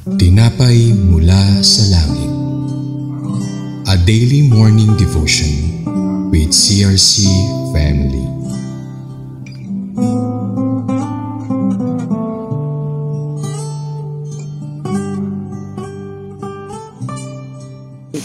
Tinapay mula sa langit. A daily morning devotion with CRC family.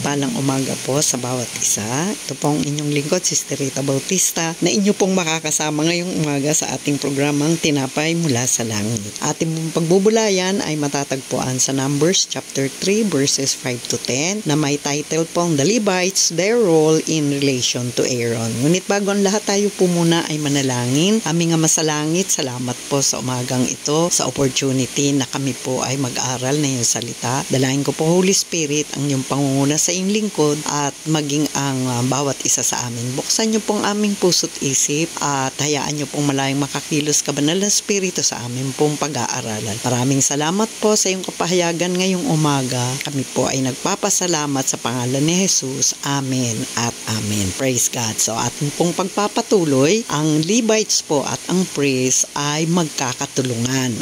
Palang umaga po sa bawat isa. Ito pong inyong lingkod, Sister Rita Bautista, na inyo pong makakasama ngayong umaga sa ating programang Tinapay Mula sa Langit. Ating pong pagbubulayan ay matatagpuan sa Numbers chapter 3 verses 5 to 10 na may title pong The Levites, Their Role in Relation to Aaron. Ngunit bago ang lahat, tayo po muna ay manalangin. Aming Ama sa Langit, salamat po sa umagang ito, sa opportunity na kami po ay mag-aral na yung salita. Dalain ko po, Holy Spirit, ang iyong pangunguna sa iyong lingkod at maging ang bawat isa sa amin. Buksan niyo pong aming puso't isip at hayaan niyo pong malayang makakilos kabanal na Espiritu sa amin pong pag-aaralan. Maraming salamat po sa iyong kapahayagan ngayong umaga. Kami po ay nagpapasalamat sa pangalan ni Jesus. Amen at amen. Praise God. So ating pong pagpapatuloy, ang Levites po at ang priests ay magkakatulungan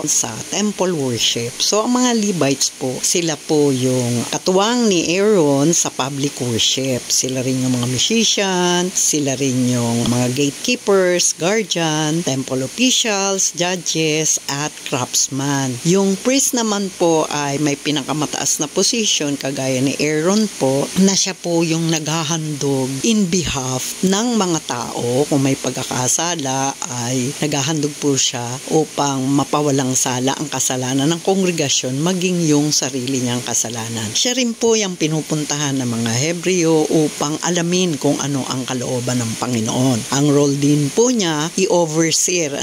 sa temple worship. So ang mga Levites po, sila po yung katuwang ni Aaron sa public worship. Sila rin yung mga musician, sila rin yung mga gatekeepers, guardian, temple officials, judges, at craftsmen. Yung priest naman po ay may pinakamataas na position kagaya ni Aaron po, na siya po yung naghahandog in behalf ng mga tao. Kung may pagkakasala ay naghahandog po siya upang mapawalang sala ang kasalanan ng kongregasyon, maging yung sarili niyang kasalanan. Siya rin po yung pinupuntahan ng mga Hebreo upang alamin kung ano ang kalooban ng Panginoon. Ang role din po niya, i-overseer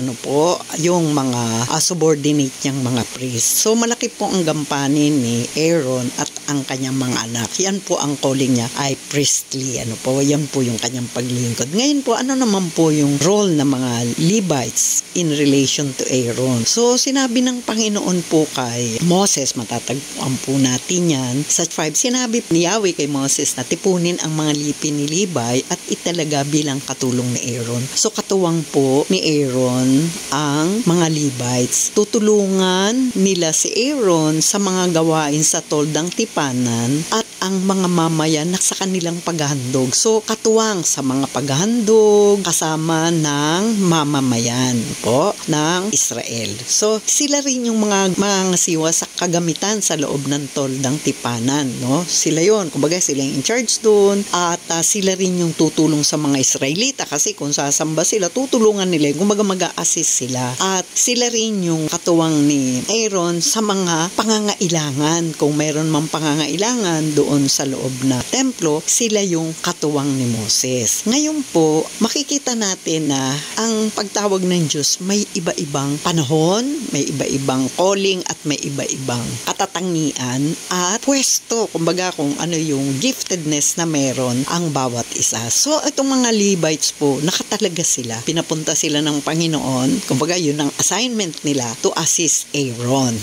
yung mga subordinate niyang mga priest. So malaki po ang gampanin ni Aaron at ang kanyang mga anak. Yan po ang calling niya ay priestly. Yan po yung kanyang paglilingkod. Ngayon po, ano naman po yung role ng mga Levites in relation to Aaron? So sinabi ng Panginoon po kay Moses, matatagpuan po natin yan sa 5, sinabi ni Yahweh kay Moses na tipunin ang mga lipi ni Levi at italaga bilang katulong ni Aaron. So katuwang po ni Aaron ang mga Levites. Tutulungan nila si Aaron sa mga gawain sa toldang tipanan at ang mga mamayan sa kanilang paghahandog. So katuwang sa mga paghahandog kasama ng mamamayan po ng Israel. So sila rin yung mga ngasiwa sa kagamitan sa loob ng toldang tipanan, Sila yon, kumbaga sila yung in charge doon at sila rin yung tutulong sa mga Israelita kasi kung sasamba sila, tutulungan nila, kumbaga mag-a-assist sila. At sila rin yung katuwang ni Aaron sa mga pangangailangan. Kung mayroon mang pangangailangan doon sa loob na templo, sila yung katuwang ni Moses. Ngayon po, makikita natin na ang pagtawag ng Diyos may iba-ibang panahon, may iba-ibang calling at may iba-ibang katatangian at pwesto, kumbaga kung ano yung giftedness na meron ang bawat isa. So itong mga Levites po, nakatalaga sila. Pinapunta sila ng Panginoon, kumbaga yun ang assignment nila to assist Aaron.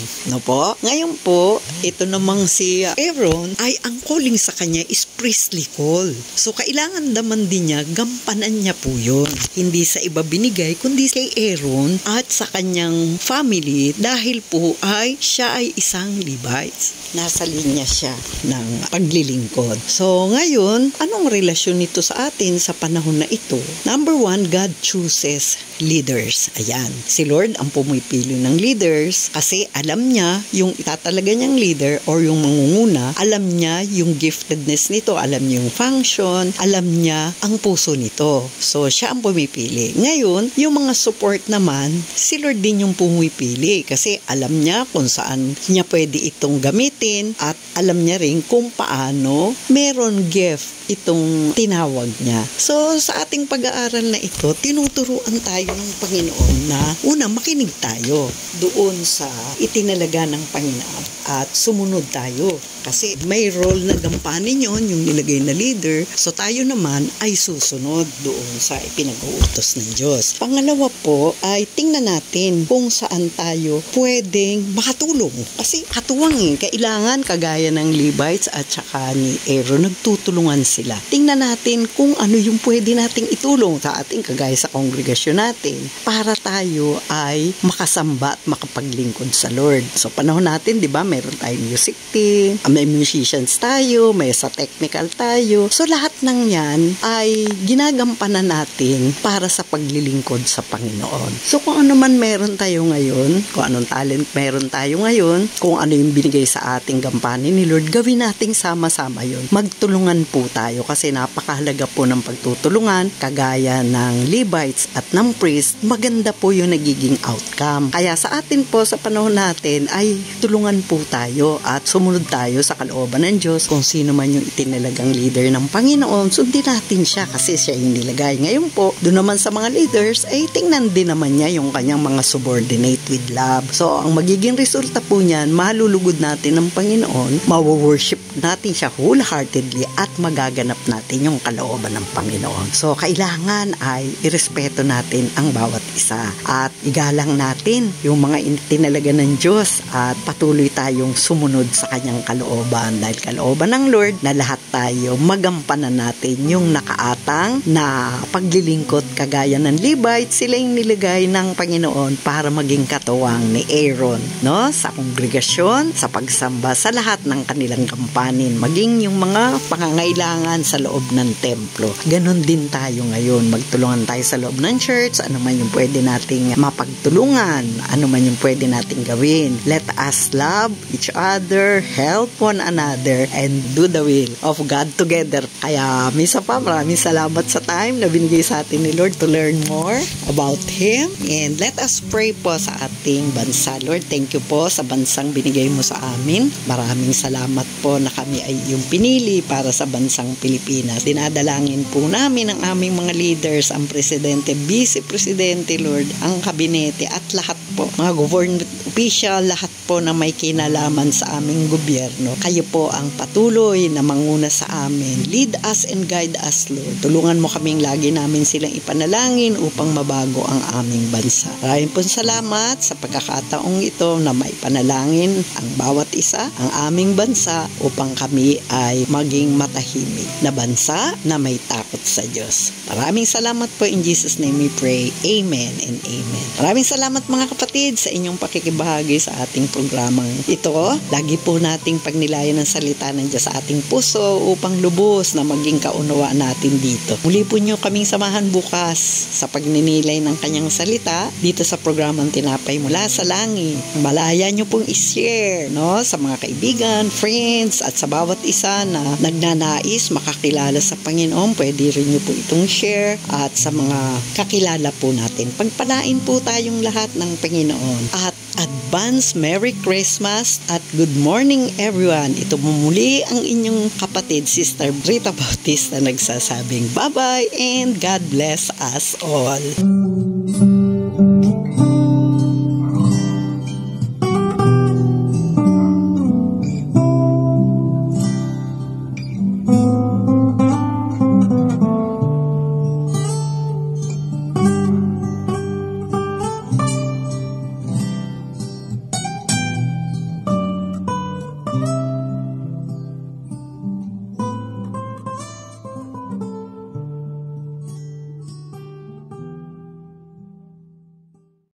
Ngayon po, ito namang si Aaron ay ang calling sa kanya is priestly call. So kailangan naman din niya, gampanan niya po yun. Hindi sa iba binigay, kundi kay Aaron at sa kanyang family dahil po ay siya ay isang Levites. Nasa linya siya ng paglilingkod. So ngayon, anong relasyon nito sa atin sa panahon na ito? Number 1, God chooses leaders. Ayan, si Lord ang pumipili ng leaders kasi alam niya yung itatalaga niyang leader or yung mangunguna, alam niya yung giftedness nito, alam niya yung function, alam niya ang puso nito. So siya ang pumipili. Ngayon, yung mga support naman, si Lord din yung pumipili kasi alam niya kung saan niya pwede itong gamitin at alam niya rin kung paano meron gift itong tinawag niya. So sa ating pag-aaral na ito, tinuturuan tayo ng Panginoon na una, makinig tayo doon sa itinalaga ng Panginoon at sumunod tayo kasi may role na gampanin yun, yung nilagay na leader. So tayo naman ay susunod doon sa ipinag-uutos ng Diyos. Pangalawa po ay tingnan natin kung saan tayo pwedeng makatulong. Kasi katuwang kailangan kagaya ng Levites at saka ni Aaron, nagtutulungan sila. Tingnan natin kung ano yung pwede nating itulong sa ating kagaya sa kongregasyon natin. natin para tayo ay makasamba at makapaglingkod sa Lord. So panahon natin, di ba, meron tayong music team, may musicians tayo, may sa technical tayo. So lahat ng yan ay ginagampanan natin para sa paglilingkod sa Panginoon. So kung ano man meron tayo ngayon, kung anong talent meron tayo ngayon, kung ano yung binigay sa ating gampanin ni Lord, gawin nating sama-sama yun. Magtulungan po tayo kasi napakahalaga po ng pagtutulungan, kagaya ng Levites at ng priest, maganda po yung nagiging outcome. Kaya sa atin po sa panahon natin ay tulungan po tayo at sumunod tayo sa kalooban ng Diyos. Kung sino man yung itinalagang leader ng Panginoon, sundin natin siya kasi siya yung nilagay. Ngayon po, doon naman sa mga leaders, ay tingnan din naman niya yung kanyang mga subordinate with love. So, ang magiging resulta po niyan, malulugod natin ng Panginoon, mawo-worship natin siya wholeheartedly at magaganap natin yung kalooban ng Panginoon. So, kailangan ay irespeto natin ang bawat isa at igalang natin yung mga tinalaga ng Diyos at patuloy tayong sumunod sa kanyang kalooban dahil kalooban ng Lord na lahat tayo magampanan natin yung nakaatang na paglilingkod kagaya ng Levites. Sila yung nilagay ng Panginoon para maging katuwang ni Aaron, no? Sa kongregasyon, sa pagsamba, sa lahat ng kanilang gampanin, maging yung mga pangangailangan sa loob ng templo. Ganon din tayo ngayon. Magtulungan tayo sa loob ng church, ano man yung pwede nating mapagtulungan, ano man yung pwede nating gawin. Let us love each other, help one another, and do the will of God together. Kaya misa pa, maraming salamat sa time na binigay sa atin ni Lord to learn more about Him. And let us pray po sa ating bansa. Lord, thank you po sa bansang binigay mo sa amin. Maraming salamat po na kami ay yung pinili para sa bansang Pilipinas. Dinadalangin po namin ang aming mga leaders, ang presidente, vice-presidente, Lord, ang kabinete at lahat po, mga government official, lahat po na may kinalaman sa aming gobyerno. Kayo po ang patuloy na manguna sa amin. Lead us and guide us, Lord. Tulungan mo kaming lagi namin silang ipanalangin upang mabago ang aming bansa. Maraming po salamat sa pagkakataong ito na may panalangin ang bawat isa, ang aming bansa upang kami ay maging matahimik na bansa na may takot sa Diyos. Maraming salamat po, in Jesus' name we pray. Amen and amen. Maraming salamat mga kapatid sa inyong pakikibahagi sa ating programang ito. Lagi po nating pagnilayan ng salita ng Diyos sa ating puso upang lubos na maging kaunawaan natin dito. Muli po nyo kaming samahan bukas sa pagninilay ng kanyang salita dito sa programang Tinapay Mula sa Langit. Malaya nyo pong i-share, no, sa mga kaibigan, friends, at sa bawat isa na nagnanais makakilala sa Panginoon. Pwede rin nyo po itong share at sa mga kakilala po natin. Pagpalain po tayong lahat ng Panginoon at advance Merry Christmas at good morning everyone. Ito muli ang inyong kapatid, Sister Rita Bautista, nagsasabing bye-bye and God bless us all.